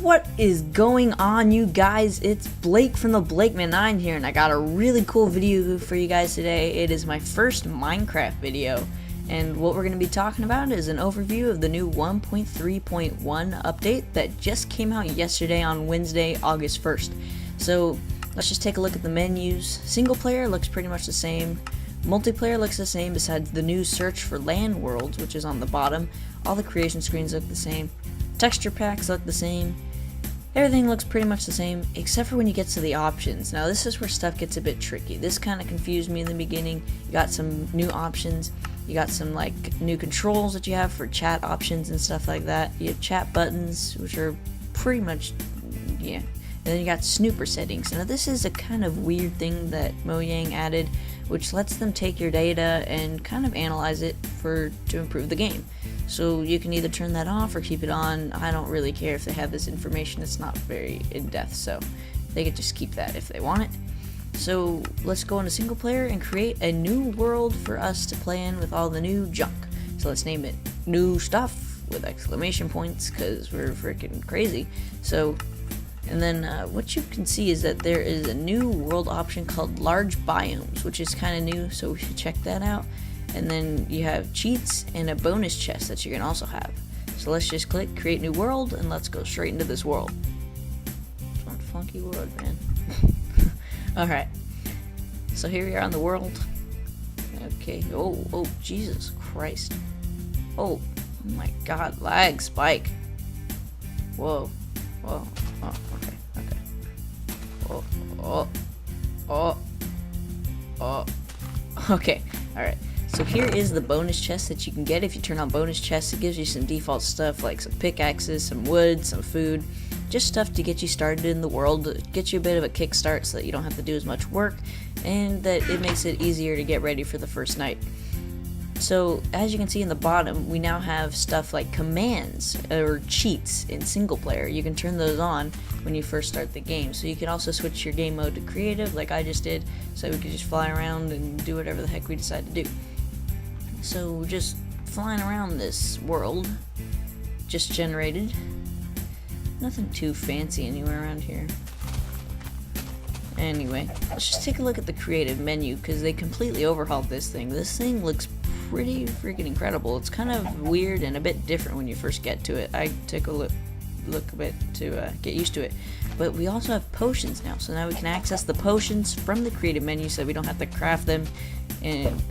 What is going on, you guys? It's Blake from the BlakeMan9 here, and I got a really cool video for you guys today. It is my first Minecraft video, and what we're going to be talking about is an overview of the new 1.3.1 update that just came out yesterday on Wednesday, August 1st. So let's just take a look at the menus. Single player looks pretty much the same. Multiplayer looks the same besides the new search for land worlds, which is on the bottom. All the creation screens look the same. Texture packs look the same. Everything looks pretty much the same, except for when you get to the options. Now this is where stuff gets a bit tricky. This kind of confused me in the beginning. You got some new options. You got some like new controls that you have for chat options and stuff like that. You have chat buttons, which are pretty much, yeah. And then you got snooper settings. Now this is a kind of weird thing that Mojang added, which lets them take your data and kind of analyze it to improve the game. So you can either turn that off or keep it on. I don't really care if they have this information. It's not very in-depth, so they could just keep that if they want it. So let's go into single player and create a new world for us to play in with all the new junk. So let's name it new stuff with exclamation points because we're freaking crazy. So, and then what you can see is that there is a new world option called large biomes, which is kind of new, so we should check that out. And then you have cheats and a bonus chest that you can also have. So let's just click create new world and let's go straight into this world. It's one funky world, man. Alright, so here we are on the world. Okay, oh Jesus Christ. Oh my god, lag spike. Whoa, oh okay, alright. So here is the bonus chest that you can get. If you turn on bonus chests, it gives you some default stuff like some pickaxes, some wood, some food, just stuff to get you started in the world, get you a bit of a kickstart so that you don't have to do as much work, and that it makes it easier to get ready for the first night. So as you can see in the bottom, we now have stuff like commands or cheats in single player. You can turn those on when you first start the game. So you can also switch your game mode to creative like I just did, so we could just fly around and do whatever the heck we decide to do. So just flying around this world, just generated. Nothing too fancy anywhere around here. Anyway, let's just take a look at the creative menu because they completely overhauled this thing. This thing looks pretty freaking incredible. It's kind of weird and a bit different when you first get to it. I took a look a bit to get used to it. But we also have potions now, so now we can access the potions from the creative menu so we don't have to craft them and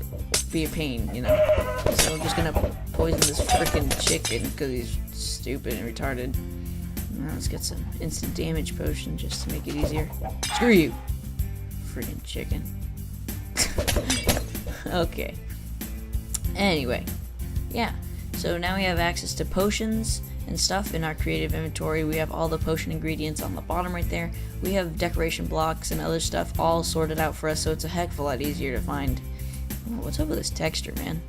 be a pain, you know. So I'm just gonna poison this freaking chicken because he's stupid and retarded. Now let's get some instant damage potion just to make it easier. Screw you, freaking chicken. Okay. Anyway, yeah. So now we have access to potions and stuff in our creative inventory. We have all the potion ingredients on the bottom right there. We have decoration blocks and other stuff all sorted out for us, so it's a heck of a lot easier to find. Oh, what's up with this texture, man?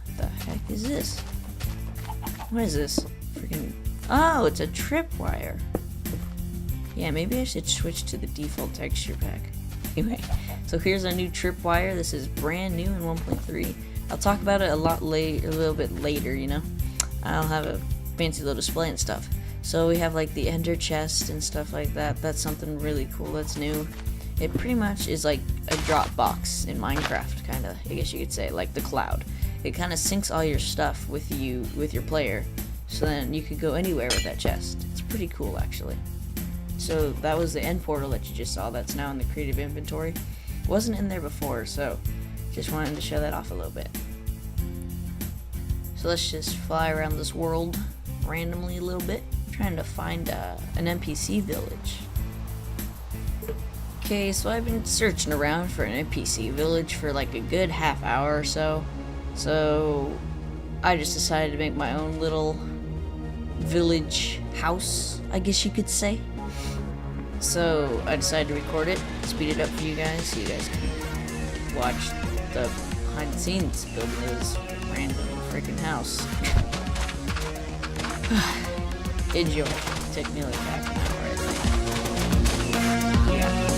What the heck is this? What is this? Freaking... Oh, it's a tripwire. Yeah, maybe I should switch to the default texture pack. Anyway, so here's our new tripwire. This is brand new in 1.3. I'll talk about it a little bit later, you know. I'll have a fancy little display and stuff. So we have like the ender chest and stuff like that. That's something really cool that's new. It pretty much is like a Dropbox in Minecraft, kind of, I guess you could say, like the cloud. It kind of syncs all your stuff with your player, so then you could go anywhere with that chest. It's pretty cool, actually. So that was the end portal that you just saw. That's now in the creative inventory. Wasn't in there before, so just wanted to show that off a little bit. So let's just fly around this world randomly a little bit, trying to find an NPC village. Okay, so I've been searching around for an NPC village for like a good half hour or so. So I just decided to make my own little village house, I guess you could say. So I decided to record it, speed it up for you guys so you guys can watch the behind the scenes building this random freaking house. Enjoy. Took me like half an hour, I think. Yeah.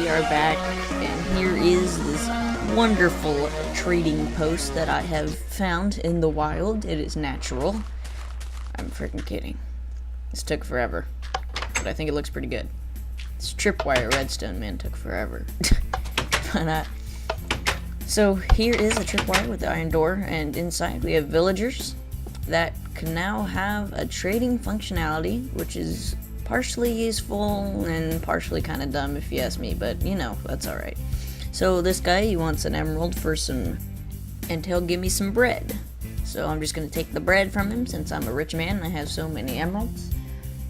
we are back, and here is this wonderful trading post that I have found in the wild. It is natural. I'm freaking kidding. This took forever, but I think it looks pretty good. This tripwire redstone, man, took forever. But, so here is a tripwire with the iron door, and inside we have villagers that can now have a trading functionality, which is partially useful and partially kind of dumb if you ask me, but you know, that's alright. So this guy, he wants an emerald for some, and he'll give me some bread. So I'm just going to take the bread from him since I'm a rich man and I have so many emeralds.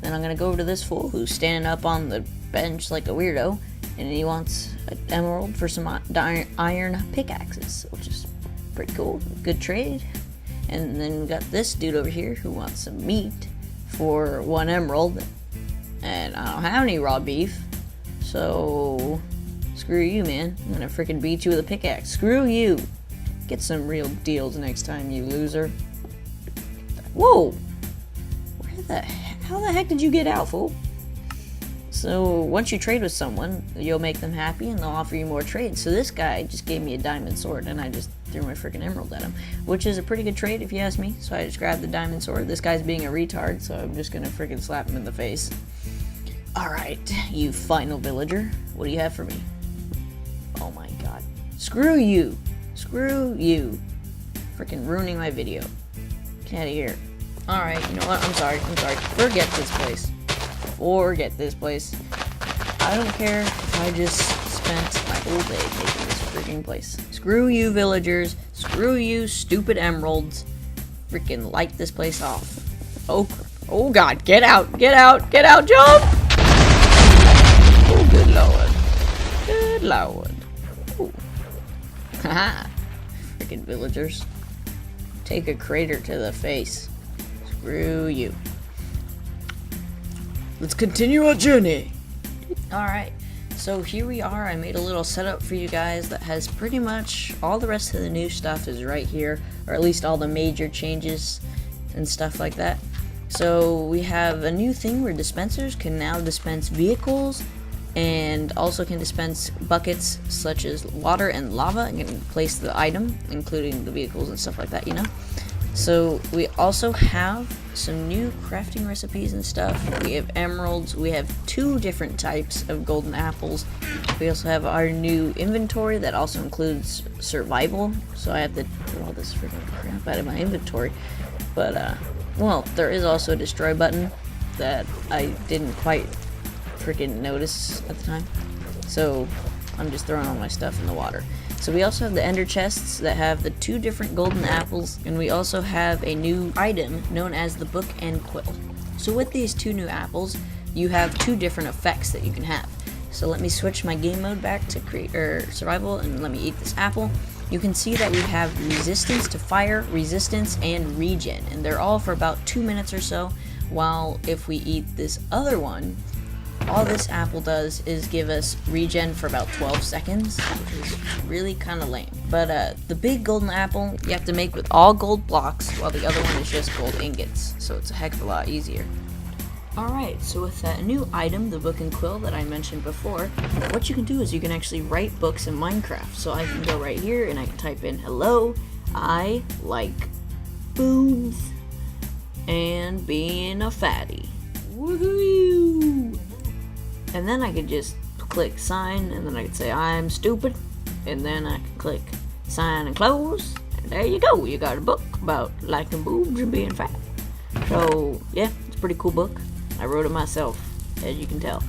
Then I'm going to go over to this fool who's standing up on the bench like a weirdo, and he wants an emerald for some iron pickaxes, which is pretty cool. Good trade. And then we got this dude over here who wants some meat for 1 emerald. And I don't have any raw beef, so screw you, man. I'm gonna freaking beat you with a pickaxe. Screw you. Get some real deals next time, you loser. Whoa! How the heck did you get out, fool? So once you trade with someone, you'll make them happy and they'll offer you more trades. So this guy just gave me a diamond sword and I just threw my freaking emerald at him, which is a pretty good trade if you ask me. So I just grabbed the diamond sword. This guy's being a retard, so I'm just gonna freaking slap him in the face. Alright, you final villager, what do you have for me? Oh my god. Screw you! Screw you! Freaking ruining my video. Get out of here. Alright, you know what? I'm sorry. Forget this place. Forget this place. I don't care if I just spent my whole day making this freaking place. Screw you, villagers. Screw you, stupid emeralds. Freaking light this place off. Oh god, get out, jump! Oh, good lord. Good lord. Ooh. Haha. Freaking villagers. Take a crater to the face. Screw you. Let's continue our journey. Alright, so here we are. I made a little setup for you guys that has pretty much all the rest of the new stuff is right here, or at least all the major changes and stuff like that. So we have a new thing where dispensers can now dispense vehicles and also can dispense buckets such as water and lava and can place the item, including the vehicles and stuff like that, you know. So we also have some new crafting recipes and stuff. We have emeralds. We have 2 different types of golden apples. We also have our new inventory that also includes survival. So I have to put all this freaking crap out of my inventory. But, well, there is also a destroy button that I didn't quite freaking notice at the time. So I'm just throwing all my stuff in the water. So we also have the ender chests that have the 2 different golden apples, and we also have a new item known as the book and quill. So with these 2 new apples, you have 2 different effects that you can have. So let me switch my game mode back to survival, and let me eat this apple. You can see that we have resistance to fire, resistance, and regen, and they're all for about 2 minutes or so, while if we eat this other one, all this apple does is give us regen for about 12 seconds, which is really kind of lame. But the big golden apple, you have to make with all gold blocks, while the other one is just gold ingots, so it's a heck of a lot easier. Alright, so with that new item, the book and quill that I mentioned before, what you can do is you can actually write books in Minecraft. So I can go right here and I can type in, hello, I like boobs and being a fatty. Woohoo! And then I could just click sign, and then I could say I'm stupid, and then I can click sign and close, and there you go. You got a book about liking boobs and being fat. So yeah, it's a pretty cool book. I wrote it myself, as you can tell.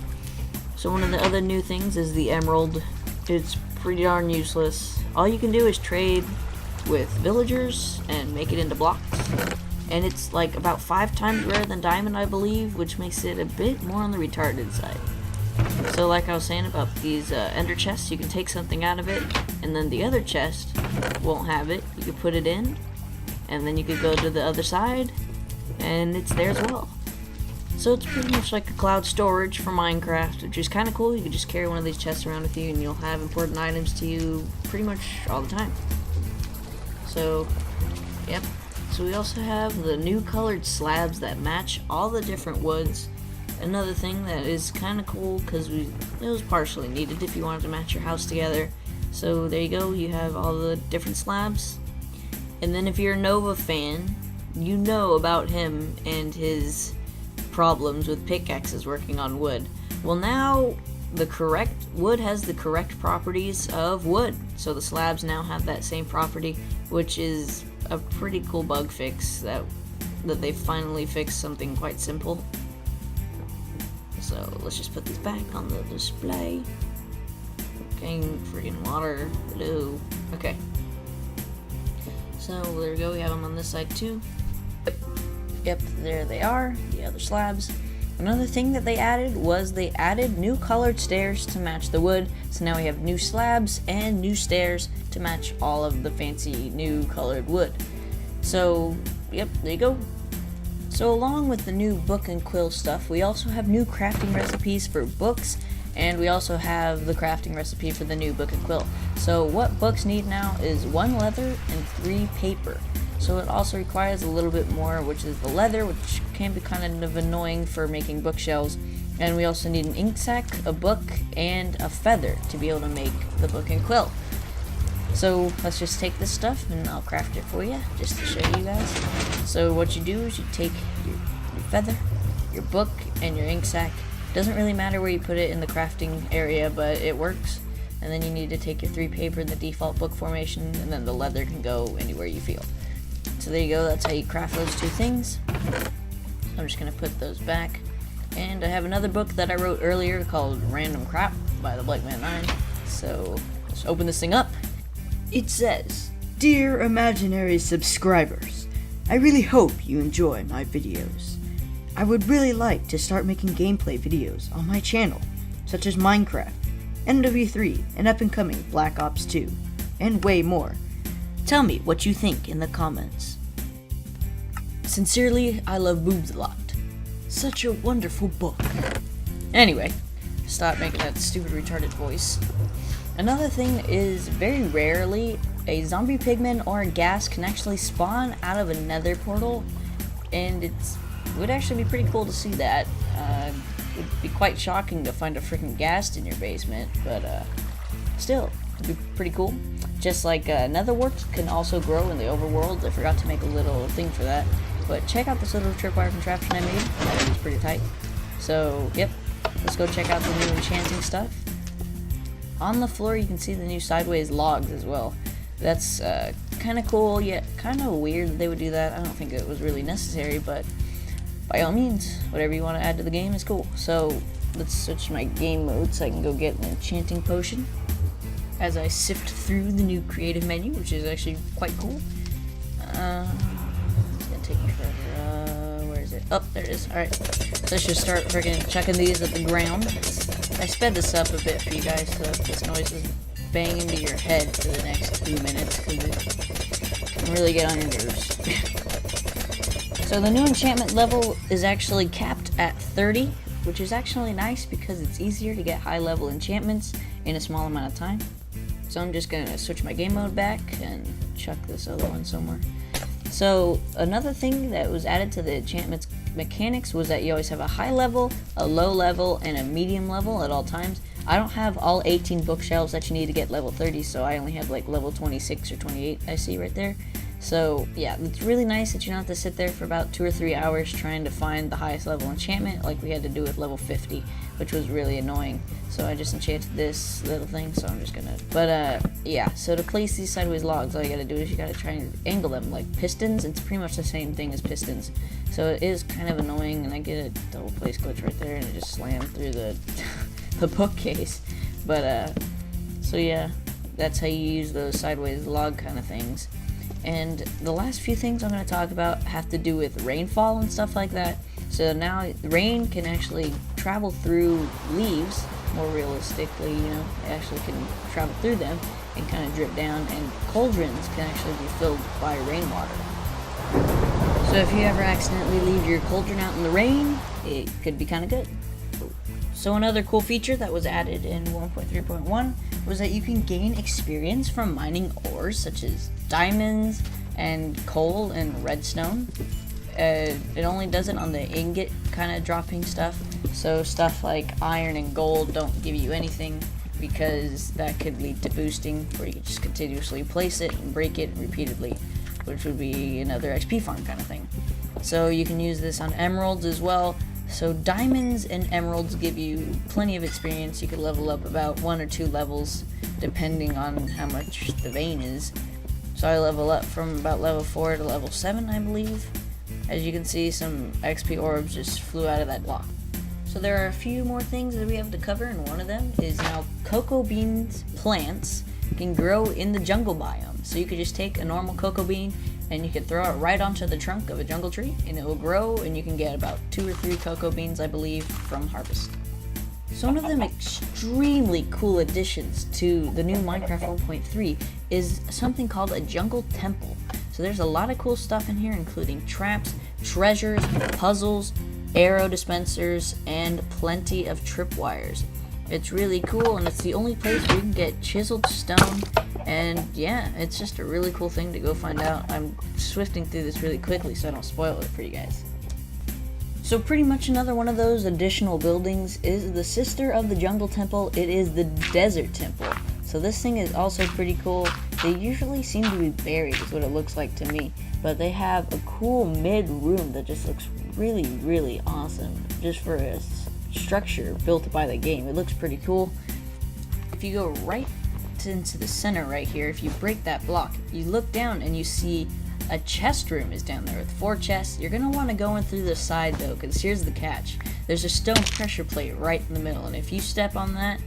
So one of the other new things is the emerald. It's pretty darn useless. All you can do is trade with villagers and make it into blocks. And it's like about 5 times rarer than diamond, I believe, which makes it a bit more on the retarded side. So like I was saying about these ender chests, you can take something out of it, and then the other chest won't have it. You could put it in, and then you could go to the other side, and it's there as well. So it's pretty much like a cloud storage for Minecraft, which is kind of cool. You can just carry one of these chests around with you, and you'll have important items to you pretty much all the time. So, yep. So we also have the new colored slabs that match all the different woods. another thing that is kind of cool, because it was partially needed if you wanted to match your house together. So there you go, you have all the different slabs. And then if you're a Nova fan, you know about him and his problems with pickaxes working on wood. Well, now the correct wood has the correct properties of wood, so the slabs now have that same property, which is a pretty cool bug fix that they finally fixed something quite simple. So let's just put this back on the display. Okay, freaking water. Hello. Okay. So there we go, we have them on this side too. Yep, there they are, the other slabs. Another thing that they added was they added new colored stairs to match the wood. So now we have new slabs and new stairs to match all of the fancy new colored wood. So, yep, there you go. So along with the new book and quill stuff, we also have new crafting recipes for books, and we also have the crafting recipe for the new book and quill. So what books need now is 1 leather and 3 paper. So it also requires a little bit more, which is the leather, which can be kind of annoying for making bookshelves. And we also need an ink sac, a book, and a feather to be able to make the book and quill. So let's just take this stuff and I'll craft it for you, just to show you guys. So what you do is you take your feather, your book, and your ink sac. Doesn't really matter where you put it in the crafting area, but it works. And then you need to take your 3 paper in the default book formation, and then the leather can go anywhere you feel. So there you go, that's how you craft those 2 things. I'm just going to put those back. And I have another book that I wrote earlier called Random Crap by the BlakeMan9. So let's open this thing up. It says, "Dear imaginary subscribers, I really hope you enjoy my videos. I would really like to start making gameplay videos on my channel, such as Minecraft, MW3, and up and coming Black Ops 2, and way more. Tell me what you think in the comments. Sincerely, I love boobs a lot. Such a wonderful book." Anyway, stop making that stupid retarded voice. Another thing is, very rarely, a zombie pigman or a gas can actually spawn out of a nether portal, and it would actually be pretty cool to see that. It would be quite shocking to find a freaking ghast in your basement, but still, it'd be pretty cool. Just like nether warts can also grow in the overworld. I forgot to make a little thing for that, but check out this little tripwire contraption I made. That is pretty tight. So, yep, let's go check out the new enchanting stuff. On the floor you can see the new sideways logs as well. That's kind of cool, yet kind of weird that they would do that. I don't think it was really necessary, but by all means, whatever you want to add to the game is cool. So let's switch my game mode so I can go get an enchanting potion as I sift through the new creative menu, which is actually quite cool. It's gonna take me forever. Where is it? Oh, there it is. Alright, so let's just start freaking chucking these at the ground. I sped this up a bit for you guys so this noise doesn't bang into your head for the next few minutes, because it can really get on your nerves. So the new enchantment level is actually capped at 30, which is actually nice because it's easier to get high level enchantments in a small amount of time. So I'm just gonna switch my game mode back and chuck this other one somewhere. So another thing that was added to the enchantments mechanics was that you always have a high level, a low level, and a medium level at all times. I don't have all 18 bookshelves that you need to get level 30, so I only have like level 26 or 28 I see right there. So yeah, it's really nice that you don't have to sit there for about 2 or 3 hours trying to find the highest level enchantment like we had to do with level 50, which was really annoying. So I just enchanted this little thing, so I'm just gonna, but yeah, so to place these sideways logs, all you gotta do is you gotta try and angle them like pistons. It's pretty much the same thing as pistons, so it is kind of annoying, and I get a double place glitch right there and it just slammed through the the bookcase. But so yeah, that's how you use those sideways log kind of things. And the last few things I'm going to talk about have to do with rainfall and stuff like that. So now rain can actually travel through leaves more realistically, you know, it actually can travel through them and kind of drip down, and cauldrons can actually be filled by rainwater. So if you ever accidentally leave your cauldron out in the rain, it could be kind of good. So another cool feature that was added in 1.3.1 was that you can gain experience from mining ores such as diamonds and coal and redstone. It only does it on the ingot kind of dropping stuff, So stuff like iron and gold don't give you anything, because that could lead to boosting, where you can just continuously place it and break it repeatedly, which would be another XP farm kind of thing. So you can use this on emeralds as well. So diamonds and emeralds give you plenty of experience. You could level up about 1 or 2 levels depending on how much the vein is. So I level up from about level 4 to level 7, I believe. As you can see, some XP orbs just flew out of that block. So there are a few more things that we have to cover, and one of them is now cocoa beans plants can grow in the jungle biome. So you could just take a normal cocoa bean and you could throw it right onto the trunk of a jungle tree and it will grow, and you can get about 2 or 3 cocoa beans, I believe, from harvest. So one of them extremely cool additions to the new Minecraft 1.3 is something called a jungle temple. So there's a lot of cool stuff in here, including traps, treasures, puzzles, arrow dispensers, and plenty of tripwires. It's really cool, and it's the only place where you can get chiseled stone, and yeah, it's just a really cool thing to go find out. I'm swifting through this really quickly so I don't spoil it for you guys. So pretty much another one of those additional buildings is the sister of the jungle temple. It is the desert temple. So this thing is also pretty cool. They usually seem to be buried, is what it looks like to me, but they have a cool mid room that just looks really awesome, just for a structure built by the game. It looks pretty cool. If you go right into the center right here, if you break that block, you look down and you see a chest room is down there with 4 chests. You're gonna want to go in through the side though, because here's the catch. There's a stone pressure plate right in the middle, and if you step on that,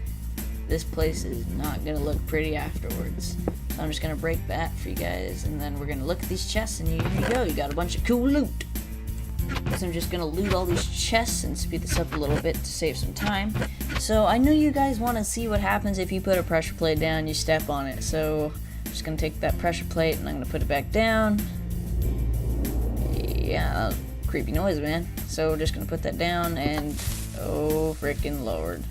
this place is not gonna look pretty afterwards. So I'm just gonna break that for you guys, and then we're gonna look at these chests, and here you go. You got a bunch of cool loot. So I'm just gonna loot all these chests and speed this up a little bit to save some time. So I know you guys want to see what happens if you put a pressure plate down, you step on it. So I'm just gonna take that pressure plate and I'm gonna put it back down. Yeah, creepy noise, man. So we're just gonna put that down, and oh frickin' lord.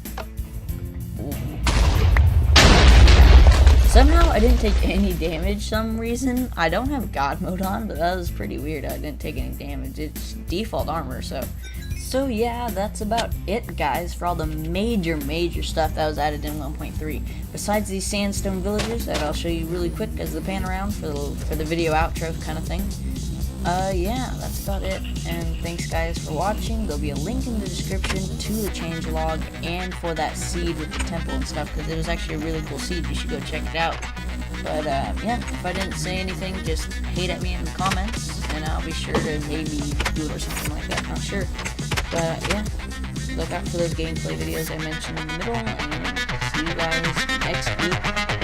Ooh. Somehow I didn't take any damage some reason. I don't have God mode on, but that was pretty weird. I didn't take any damage. It's default armor, so yeah, that's about it, guys, for all the major stuff that was added in 1.3. Besides these sandstone villagers that I'll show you really quick as the pan around for the video outro kind of thing. Yeah, that's about it, and thanks guys for watching. There'll be a link in the description to the changelog and for that seed with the temple and stuff, because it was actually a really cool seed. You should go check it out. But yeah, if I didn't say anything, just hate at me in the comments, and I'll be sure to maybe do it or something like that, not sure. But yeah, look out for those gameplay videos I mentioned in the middle, and see you guys next week.